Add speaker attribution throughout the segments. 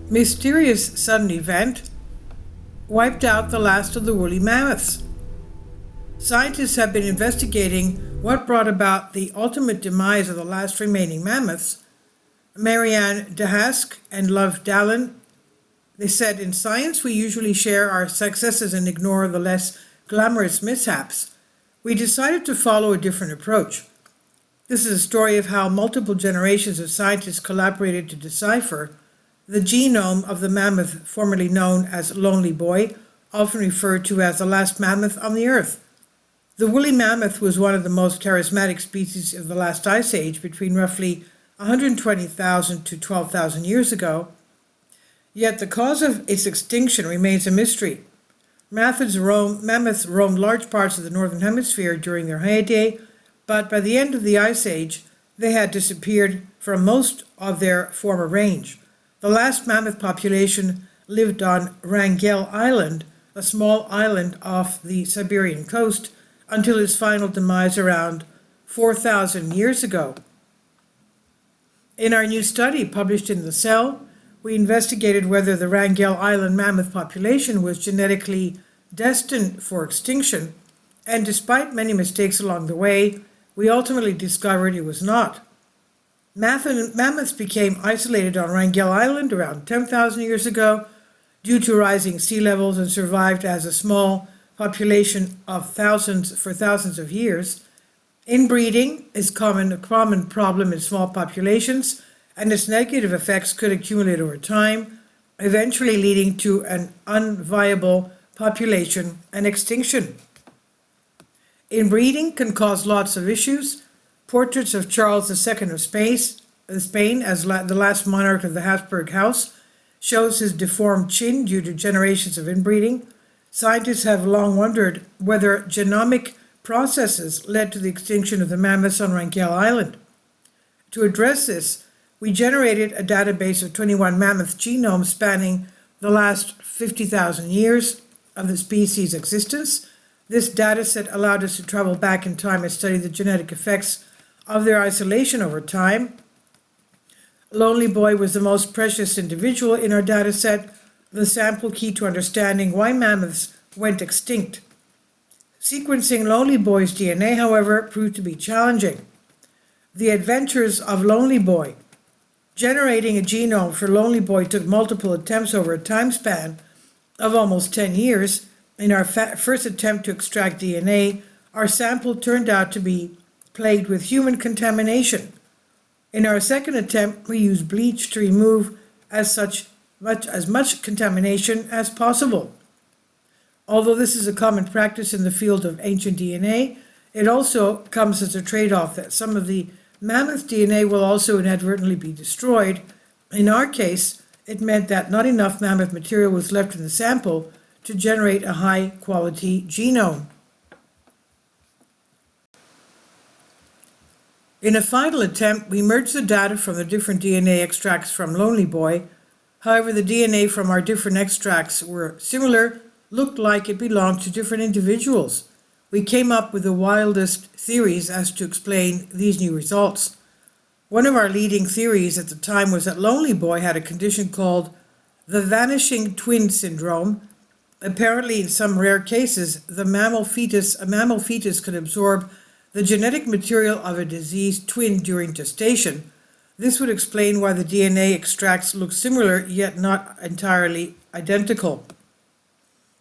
Speaker 1: Mysterious sudden event wiped out the last of the woolly mammoths. Scientists have been investigating what brought about the ultimate demise of the last remaining mammoths. Marianne DeHask and Love Dallin, they said, in science we usually share our successes and ignore the less glamorous mishaps. We decided to follow a different approach. This is a story of how multiple generations of scientists collaborated to decipher the genome of the mammoth formerly known as Lonely Boy, often referred to as the last mammoth on the Earth. The woolly mammoth was one of the most charismatic species of the last ice age, between roughly 120,000 to 12,000 years ago. Yet the cause of its extinction remains a mystery. Mammoths roamed large parts of the northern hemisphere during their heyday, but by the end of the ice age, they had disappeared from most of their former range. The last mammoth population lived on Wrangell Island, a small island off the Siberian coast, until its final demise around 4,000 years ago. In our new study published in The Cell, we investigated whether the Wrangell Island mammoth population was genetically destined for extinction, and despite many mistakes along the way, we ultimately discovered it was not. Mammoths became isolated on Wrangell Island around 10,000 years ago due to rising sea levels and survived as a small population of thousands of years. Inbreeding is a common problem in small populations, and its negative effects could accumulate over time, eventually leading to an unviable population and extinction. Inbreeding can cause lots of issues. Portraits of Charles II of Spain as the last monarch of the Habsburg House shows his deformed chin due to generations of inbreeding. Scientists have long wondered whether genomic processes led to the extinction of the mammoths on Wrangell Island. To address this, we generated a database of 21 mammoth genomes spanning the last 50,000 years of the species' existence. This dataset allowed us to travel back in time and study the genetic effects of their isolation over time. Lonely Boy was the most precious individual in our dataset, the sample key to understanding why mammoths went extinct. Sequencing Lonely Boy's DNA, however, proved to be challenging. The adventures of Lonely Boy. Generating a genome for Lonely Boy took multiple attempts over a time span of almost 10 years. In our first attempt to extract DNA, our sample turned out to be plagued with human contamination. In our second attempt, we used bleach to remove as much contamination as possible. Although this is a common practice in the field of ancient DNA, it also comes as a trade-off that some of the mammoth DNA will also inadvertently be destroyed. In our case, it meant that not enough mammoth material was left in the sample to generate a high-quality genome. In a final attempt, we merged the data from the different DNA extracts from Lonely Boy. However, the DNA from our different extracts were similar, looked like it belonged to different individuals. We came up with the wildest theories as to explain these new results. One of our leading theories at the time was that Lonely Boy had a condition called the vanishing twin syndrome. Apparently, in some rare cases, a mammal fetus could absorb the genetic material of a diseased twin during gestation. This would explain why the DNA extracts look similar yet not entirely identical.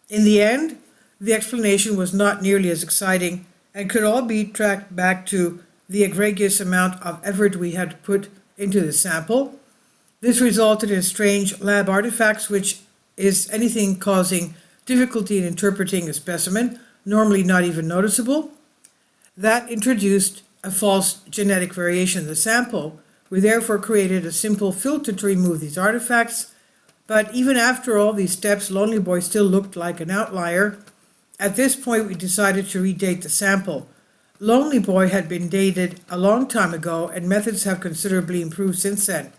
Speaker 1: In the end, the explanation was not nearly as exciting and could all be tracked back to the egregious amount of effort we had put into the sample. This resulted in strange lab artifacts, which is anything causing difficulty in interpreting a specimen, normally not even noticeable. That introduced a false genetic variation in the sample. We therefore created a simple filter to remove these artifacts. But even after all these steps, Lonely Boy still looked like an outlier. At this point, we decided to redate the sample. Lonely Boy had been dated a long time ago, and methods have considerably improved since then.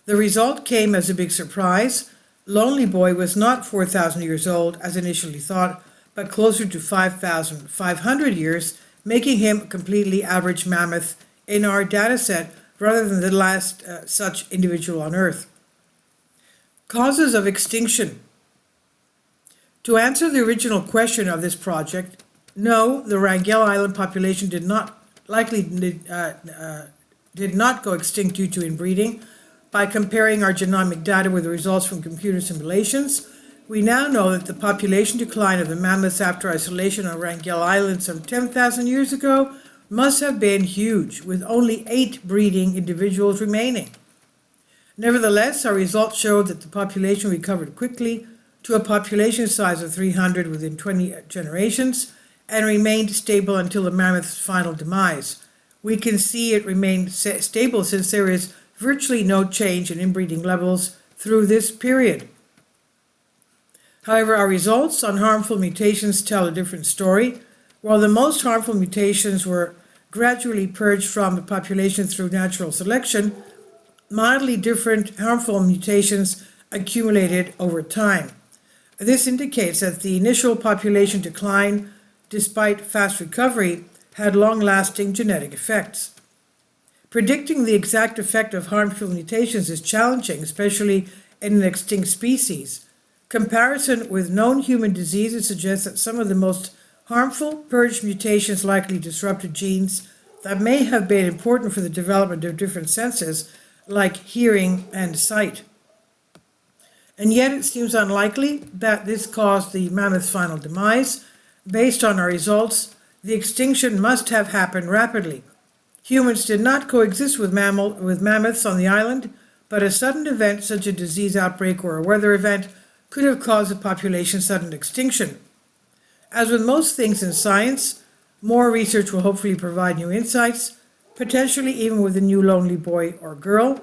Speaker 1: The result came as a big surprise. Lonely Boy was not 4,000 years old, as initially thought, but closer to 5,500 years, making him a completely average mammoth in our dataset rather than the last such individual on Earth. Causes of extinction. To answer the original question of this project, no, the Wrangell Island population did not go extinct due to inbreeding. By comparing our genomic data with the results from computer simulations, we now know that the population decline of the mammoths after isolation on Wrangell Island some 10,000 years ago must have been huge, with only 8 breeding individuals remaining. Nevertheless, our results showed that the population recovered quickly to a population size of 300 within 20 generations and remained stable until the mammoth's final demise. We can see it remained stable since there is virtually no change in inbreeding levels through this period. However, our results on harmful mutations tell a different story. While the most harmful mutations were gradually purged from the population through natural selection, mildly different harmful mutations accumulated over time. This indicates that the initial population decline, despite fast recovery, had long-lasting genetic effects. Predicting the exact effect of harmful mutations is challenging, especially in an extinct species. Comparison with known human diseases suggests that some of the most harmful purged mutations likely disrupted genes that may have been important for the development of different senses, like hearing and sight. And yet it seems unlikely that this caused the mammoth's final demise. Based on our results, the extinction must have happened rapidly. Humans did not coexist with mammoths on the island, but a sudden event such as a disease outbreak or a weather event could have caused a population sudden extinction. As with most things in science, more research will hopefully provide new insights, potentially even with a new lonely boy or girl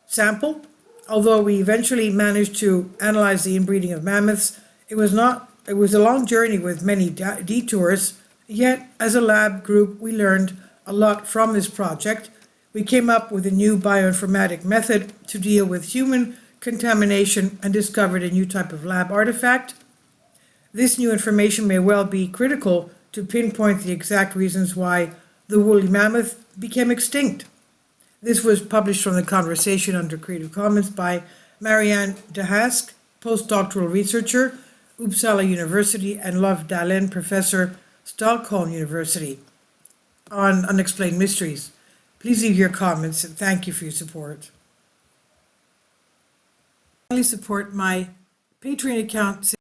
Speaker 1: sample. Although we eventually managed to analyze the inbreeding of mammoths, it was a long journey with many detours, yet as a lab group we learned a lot from this project. We came up with a new bioinformatic method to deal with human contamination and discovered a new type of lab artifact. This new information may well be critical to pinpoint the exact reasons why the woolly mammoth became extinct. This was published from the conversation under Creative Commons by Marianne DeHask, postdoctoral researcher, Uppsala University, and Love Dall-E, professor, Stockholm University, on Unexplained Mysteries. Please leave your comments and thank you for your support. Finally, support my Patreon account.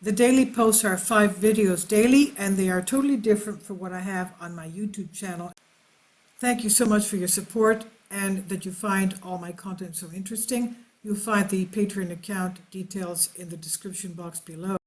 Speaker 1: The daily posts are 5 videos daily, and they are totally different from what I have on my YouTube channel. Thank you so much for your support and that you find all my content so interesting. You'll find the Patreon account details in the description box below.